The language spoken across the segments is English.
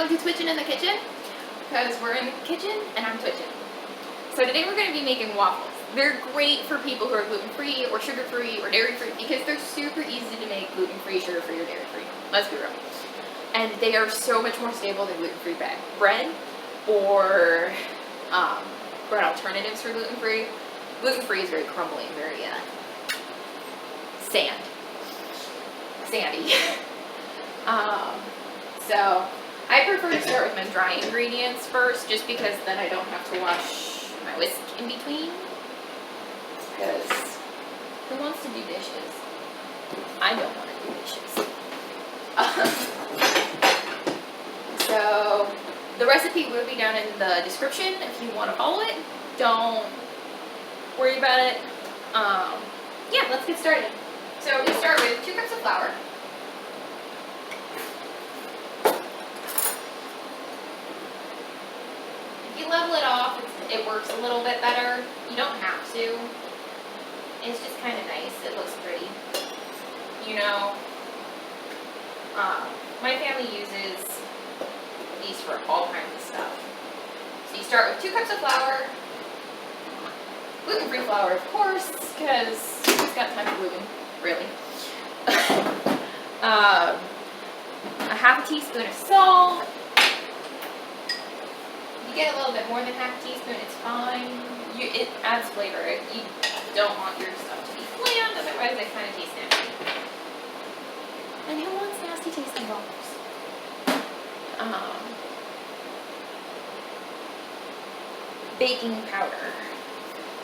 welcome to Twitchin in the kitchen, because we're in the kitchen and I'm twitching. So today we're going to be making waffles. They're great for people who are gluten-free or sugar-free or dairy-free because they're super easy to make gluten-free, sugar-free, or dairy-free. Let's be real. And they are so much more stable than gluten-free bread or bread alternatives for gluten-free. Gluten-free is very crumbly and very sandy. So I prefer to start with my dry ingredients first, just because then I don't have to wash my whisk in between. Because who wants to do dishes? I don't want to do dishes. So the recipe will be down in the description if you want to follow it. Don't worry about it. Yeah, let's get started. So we start with 2 cups of flour. If you level it off, it works a little bit better. You don't have to. It's just kind of nice. It looks pretty. You know, my family uses these for all kinds of stuff. So you start with 2 cups of flour. Gluten-free flour, of course, because who's got time for gluten, really? A half a teaspoon of salt. You get a little bit more than half a teaspoon, it's fine. It adds flavor. You don't want your stuff to be bland, otherwise they kind of taste nasty. And who wants nasty tasting waffles? Baking powder.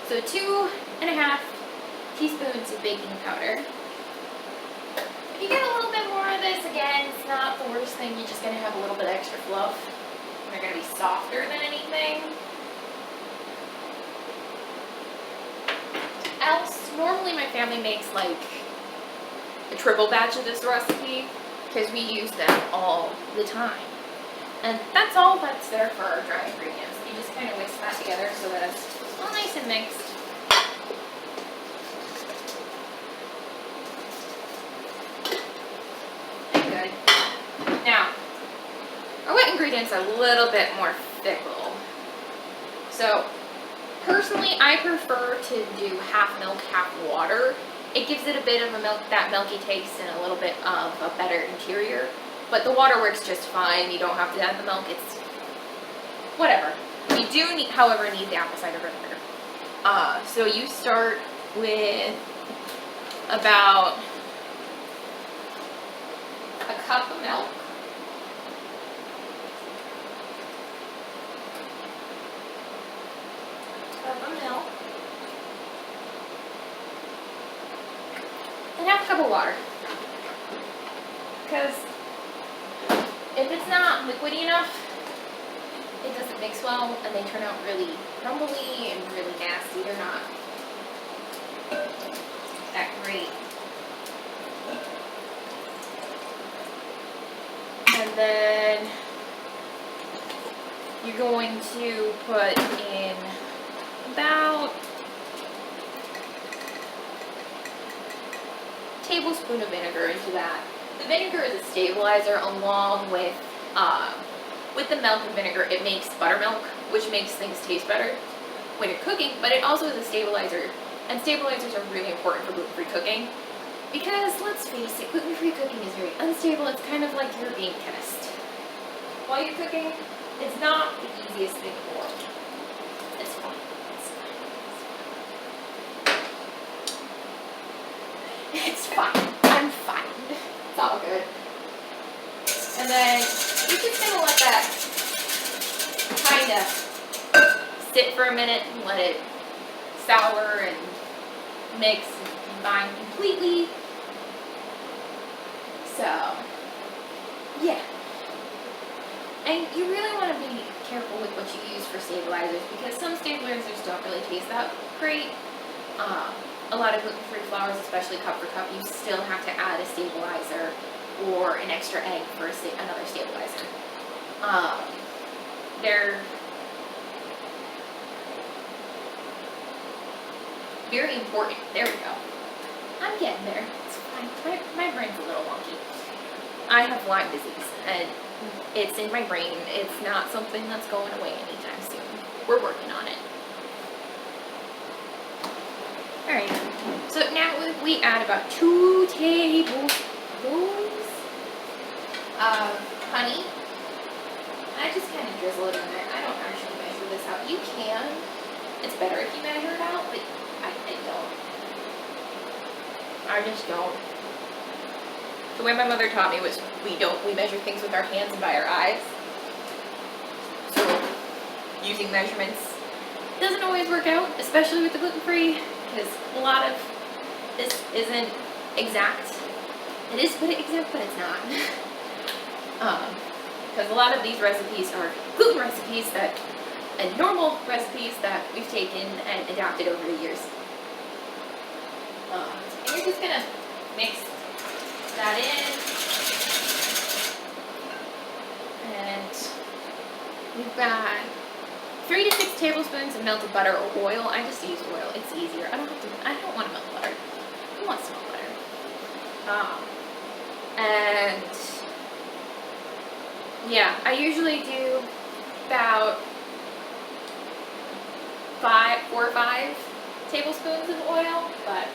So 2.5 teaspoons of baking powder. If you get a little bit more of this, again, it's not the worst thing. You're just going to have a little bit extra fluff. They're going to be softer than anything else. Normally my family makes like a triple batch of this recipe because we use them all the time. And that's all that's there for our dry ingredients. You just kind of whisk that together so that it's all nice and mixed. Good. Now, our wet ingredients are a little bit more fickle. So, personally, I prefer to do half milk, half water. It gives it a bit of that milky taste and a little bit of a better interior. But the water works just fine. You don't have to add the milk. It's whatever. You do need, however, need the apple cider vinegar. So you start with about a cup of milk. And half a cup of water. Because if it's not liquidy enough, it doesn't mix well, and they turn out really crumbly and really nasty. They're not that great. And then you're going to put in about a tablespoon of vinegar into that. The vinegar is a stabilizer along with the milk and vinegar. It makes buttermilk, which makes things taste better when you're cooking, but it also is a stabilizer, and stabilizers are really important for gluten-free cooking because, let's face it, gluten-free cooking is very unstable. It's kind of like you're being test. While you're cooking, it's not the easiest thing in the world. It's fine. It's fine. I'm fine. It's all good. And then you're just going to let that kind of sit for a minute and let it sour and mix and combine completely. So, yeah. And you really want to be careful with what you use for stabilizers because some stabilizers don't really taste that great. A lot of gluten-free flours, especially cup for cup, you still have to add a stabilizer or an extra egg for another stabilizer. They're very important. There we go. getting there. It's fine. My brain's a little wonky. I have Lyme disease, and It's in my brain. It's not something that's going away anytime soon. We're working on it. Alright, so now we add about 2 tablespoons of honey. I just kind of drizzle it in there. I don't actually measure this out. You can. It's better if you measure it out, but I don't. I just don't. The way my mother taught me was we measure things with our hands and by our eyes. So using measurements doesn't always work out, especially with the gluten-free, because a lot of this isn't exact. It is exact, but it's not. Because a lot of these recipes are gluten recipes and normal recipes that we've taken and adapted over the years. And you're just gonna mix that in, and we've got 3 to 6 tablespoons of melted butter or oil. I just use oil. It's easier. I don't want to melt butter. Who wants to melt butter? And yeah, I usually do about 4 or 5 tablespoons of oil, but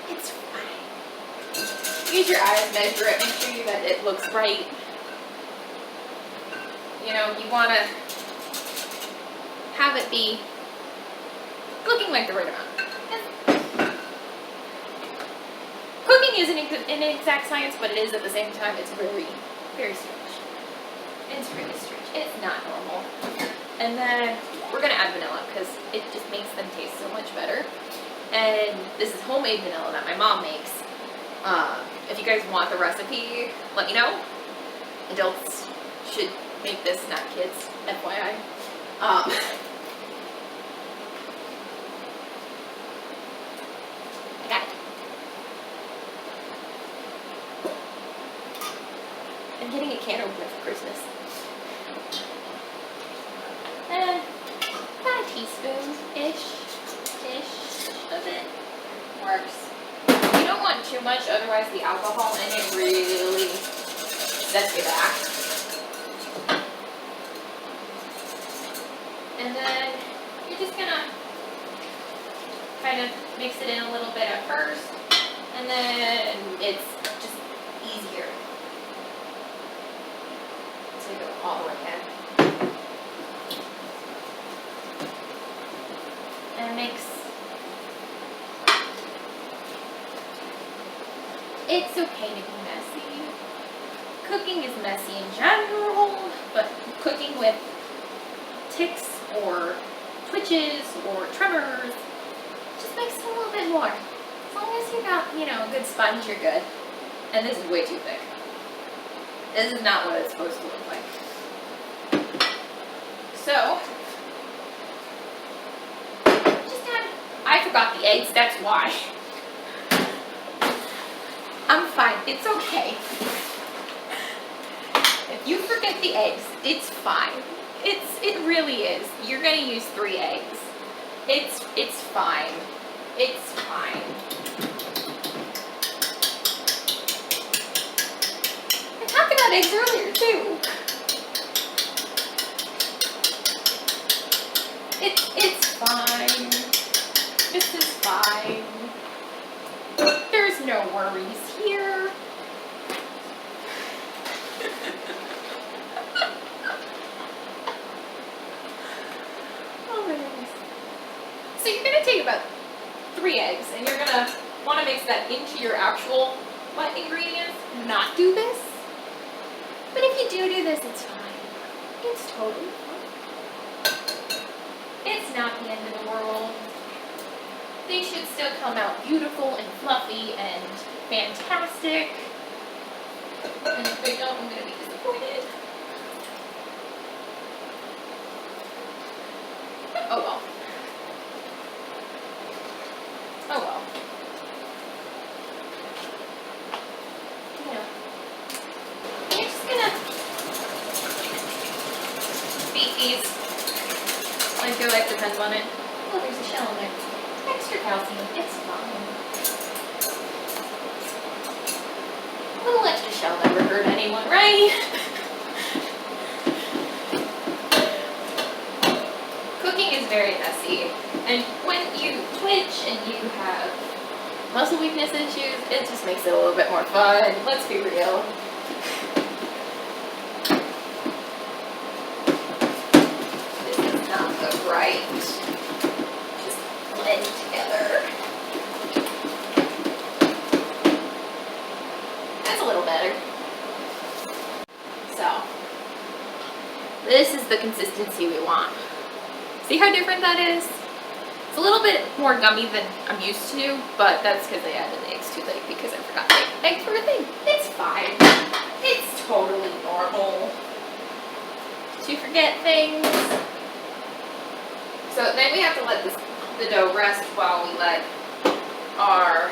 it's fine. Use your eyes, measure it, make sure that it looks right. You know, you want to have it be looking like the right amount. Cooking isn't an exact science, but it is at the same time. It's very, very strange. It's really strange. It's not normal. And then we're going to add vanilla because it just makes them taste so much better. And this is homemade vanilla that my mom makes. If you guys want the recipe, let me know. Adults should make this, not kids, FYI. I got it. I'm getting a can opener for Christmas. About a teaspoon-ish of it works. You don't want too much, otherwise the alcohol in it really sets you back. And then you're just gonna kind of mix it in a little bit at first, and then it's just easier to go all the way in. And mix. It's okay to be messy. Cooking is messy in general, but cooking with tics or twitches or tremors just makes it a little bit more. As long as you got, a good sponge, you're good. And this is way too thick. This is not what it's supposed to look like. So, I forgot the eggs, that's why. I'm fine, it's okay. If you forget the eggs, it's fine. It really is. You're gonna use 3 eggs. It's fine. It's fine. I talked about eggs earlier too. It's fine. This is fine. There's no worries here. Oh my goodness. So you're going to take about 3 eggs and you're going to want to mix that into your actual wet ingredients. Not do this. But if you do this, it's fine. It's totally fine. It's not the end of the world. They should still come out beautiful and fluffy and fantastic. And if they don't, I'm going to be disappointed. Oh well. Oh well. You're just going to beat these depends on it. Oh, there's a shell in there. Extra calcium, it's fine. A little extra shell never hurt anyone, right? Cooking is very messy, and when you twitch and you have muscle weakness issues, it just makes it a little bit more fun. Let's be real. This is not the right. Just blend together. That's a little better. So, this is the consistency we want. See how different that is? It's a little bit more gummy than I'm used to, but that's because I added the eggs too late because I forgot to make eggs for a thing. It's fine. It's totally normal to forget things. So then we have to let the dough rest while we let our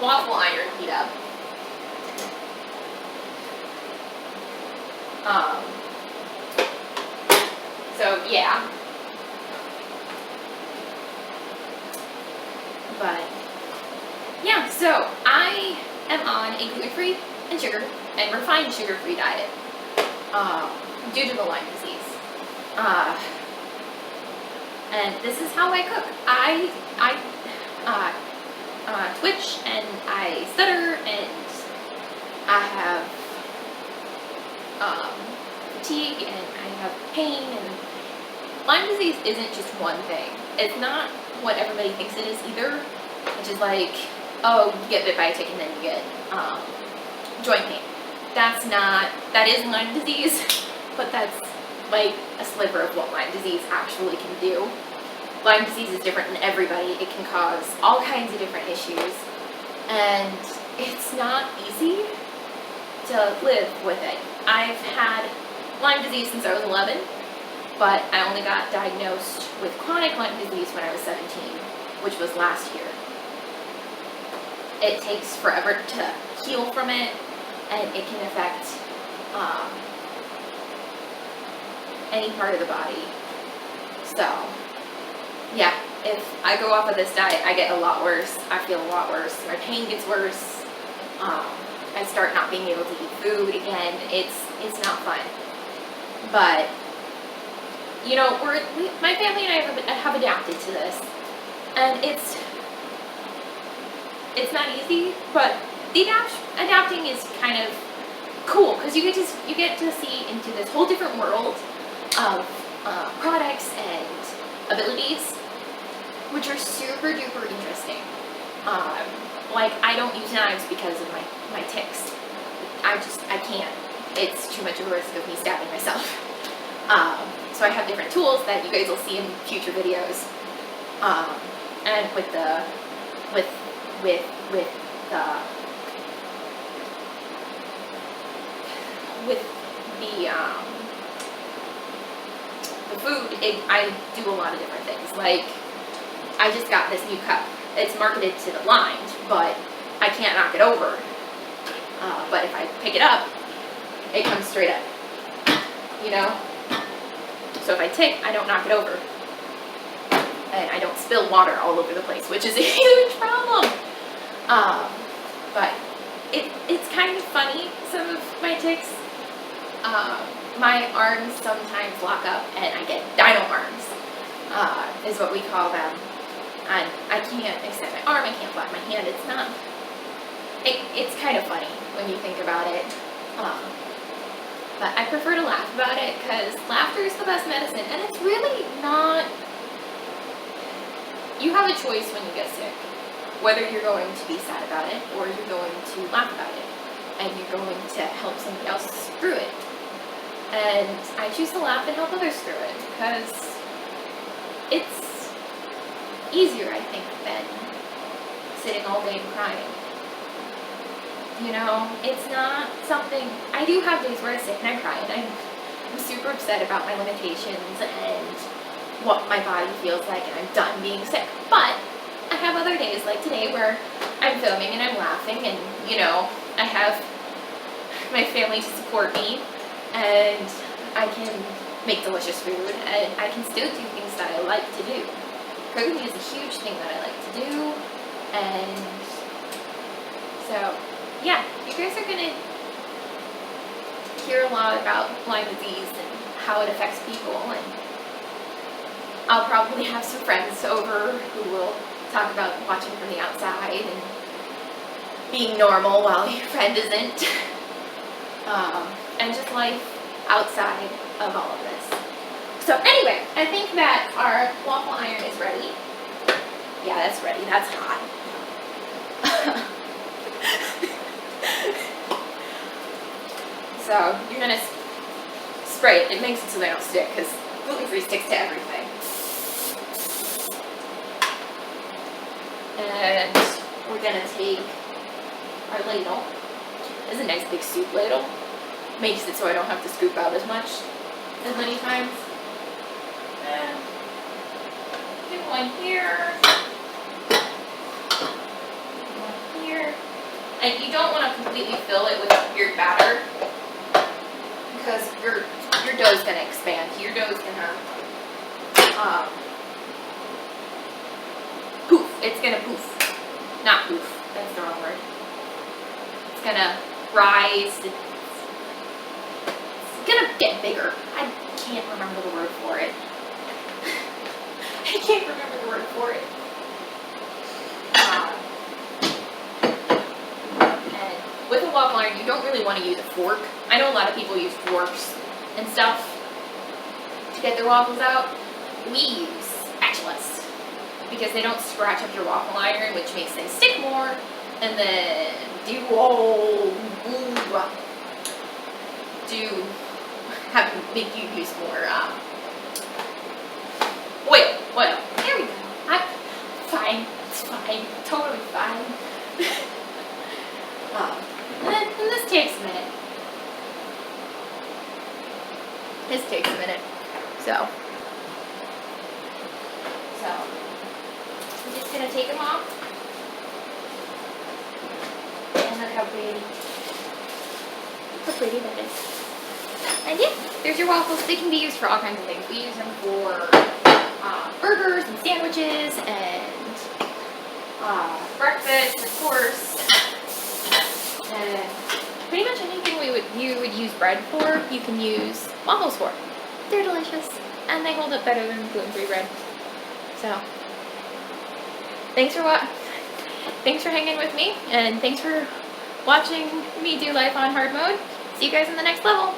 waffle iron heat up. So yeah. But yeah, so I am on a gluten-free and sugar and refined sugar-free diet due to the Lyme disease. And this is how I cook. I twitch and I stutter and I have fatigue and I have pain, and Lyme disease isn't just one thing. It's not what everybody thinks it is either, which is like, oh, you get bit by a tick and then you get joint pain. That is Lyme disease, but that's like a sliver of what Lyme disease actually can do. Lyme disease is different in everybody. It can cause all kinds of different issues, and it's not easy to live with it. I've had Lyme disease since I was 11, but I only got diagnosed with chronic Lyme disease when I was 17, which was last year. It takes forever to heal from it, and it can affect any part of the body. So, yeah, if I go off of this diet, I get a lot worse. I feel a lot worse. My pain gets worse. I start not being able to eat food again. It's not fun. But you know, my family and I have adapted to this, and it's not easy, but the adapting is kind of cool because you get to see into this whole different world of products and abilities, which are super duper interesting. Like, I don't use knives because of my tics. I can't. It's too much of a risk of me stabbing myself. So I have different tools that you guys will see in future videos. And with the food, I do a lot of different things. Like, I just got this new cup. It's marketed to the blind, but I can't knock it over. But if I pick it up, it comes straight up. You know? So if I tick, I don't knock it over. And I don't spill water all over the place, which is a huge problem. But it's kind of funny, some of my tics. My arms sometimes lock up and I get dino arms, is what we call them. And I can't extend my arm, I can't flap my hand. It's kind of funny when you think about it. But I prefer to laugh about it because laughter is the best medicine, and it's really not. You have a choice when you get sick, whether you're going to be sad about it or you're going to laugh about it, and you're going to help somebody else through it. And I choose to laugh and help others through it because it's easier, I think, than sitting all day and crying. You know, it's not something. I do have days where I sit and I cry, and I'm super upset about my limitations and what my body feels like, and I'm done being sick. But I have other days like today where I'm filming and I'm laughing, and you know, I have my family to support me, and I can make delicious food, and I can still do things that I like to do. Cooking is a huge thing that I like to do, and so, yeah, you guys are gonna hear a lot about Lyme disease and how it affects people, and I'll probably have some friends over who will talk about watching from the outside and being normal while your friend isn't, and just life outside of all of this. So anyway, I think that our waffle iron is ready. Yeah, that's ready. That's hot. So you're gonna spray it. It makes it so they don't stick, because gluten-free sticks to everything. And we're gonna take our ladle. This is a nice big soup ladle. Makes it so I don't have to scoop out as many times. And do one here. One here. And you don't want to completely fill it with your batter, because your dough is going to expand. Your dough is going to poof. It's going to poof. Not poof. That's the wrong word. It's going to rise. It's going to get bigger. I can't remember the word for it. I can't remember the word for it. And with a waffle iron, you don't really want to use a fork. I know a lot of people use forks and stuff to get their waffles out. We use spatulas because they don't scratch up your waffle iron, which makes them stick more, and then make you use more oil. There we go. Fine. It's fine. Totally fine. And this takes a minute. So I'm just gonna take them off. And look how pretty that is. And yeah, there's your waffles. They can be used for all kinds of things. We use them for burgers and sandwiches and breakfast, of course. And pretty much anything you would use bread for, you can use waffles for. They're delicious, and they hold up better than gluten-free bread. So, thanks for hanging with me, and thanks for watching me do life on hard mode. See you guys in the next level.